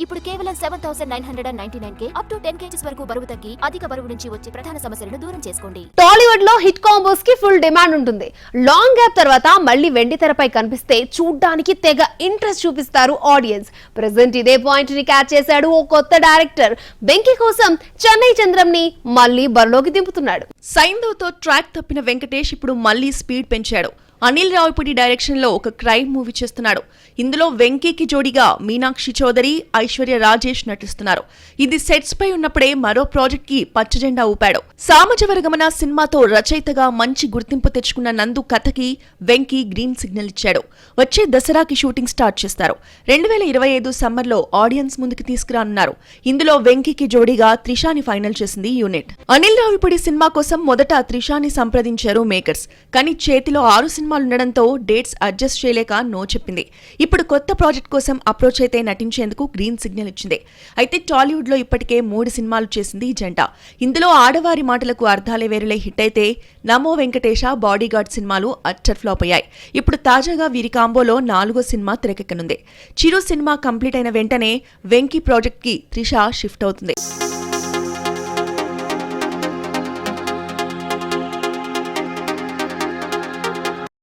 ఇప్పుడు కేవలం 7,999 up to 10 kgs వరకు బరువు తగ్గి అధిక బరువు నుంచి వచ్చే ప్రధాన సమస్యలను దూరం చేసుకోండి. టాలీవుడ్ లో హిట్ కాంబోస్ కి ఫుల్ డిమాండ్ ఉంటుంది. లాంగ్ గ్యాప్ తర్వాత మళ్ళీ వెండి తెరపై కనిపిస్తే చూడ్డానికి తెగ ఇంట్రెస్ట్ చూపిస్తారు ఆడియన్స్. ప్రెజెంట్ ఇదే పాయింట్ ని క్యాచ్ చేశాడు ఓ కొత్త డైరెక్టర్. వెంకీ కోసం చెన్నై చంద్రం ని మళ్ళీ బరిలోకి దింపుతున్నాడు. సైంధవ్ తో ట్రాక్ తప్పిన వెంకటేష్ ఇప్పుడు మళ్ళీ స్పీడ్ పెంచాడు. అనిల్ రావిపూడి డైరెక్షన్ లో ఒక క్రైమ్ మూవీ చేస్తున్నాడు. ఇందులో వెంకీకి జోడిగా మీనాక్షి చౌదరి, ఐశ్వర్య రాజేష్ నటిస్తున్నారు. ఇది సెట్స్ పై ఉన్నప్పుడే మరో ప్రాజెక్ట్ కి పచ్చజెండా ఊపాడు. సామజవరగమన సినిమాతో రచయితగా మంచి గుర్తింపు తెచ్చుకున్న నందు కథకి వెంకీ గ్రీన్ సిగ్నల్ ఇచ్చాడు. వచ్చే దసరాకి షూటింగ్ స్టార్ట్ చేస్తారు. 2025 సమ్మర్ లో ఆడియన్స్ ముందుకు తీసుకురానున్నారు. ఇందులో వెంకీకి జోడిగా త్రిషాని ఫైనల్ చేసింది యూనిట్. అనిల్ రావిపూడి సినిమా కోసం మొదట త్రిషాని సంప్రదించారు మేకర్స్. కానీ చేతిలో 6 సినిమాలు ఉండడంతో డేట్స్ అడ్జస్ట్ చేయలేక నో చెప్పింది. ఇప్పుడు కొత్త ప్రాజెక్ట్ కోసం అప్రోచ్ అయితే నటించేందుకు గ్రీన్ సిగ్నల్ ఇచ్చింది. అయితే టాలీవుడ్ లో ఇప్పటికే 3 సినిమాలు చేసింది ఈ జంట. ఇందులో ఆడవారి మాటలకు అర్థాలే వేరులే హిట్ అయితే నమో వెంకటేశ, బాడీగార్డ్ సినిమాలు అట్టర్ ఫ్లాప్ అయ్యాయి. ఇప్పుడు తాజాగా వీరి కాంబోలో 4వ సినిమా తెరకెక్కనుంది. చిరు సినిమా కంప్లీట్ అయిన వెంటనే వెంకీ ప్రాజెక్ట్ కి త్రిష షిఫ్ట్ అవుతుంది.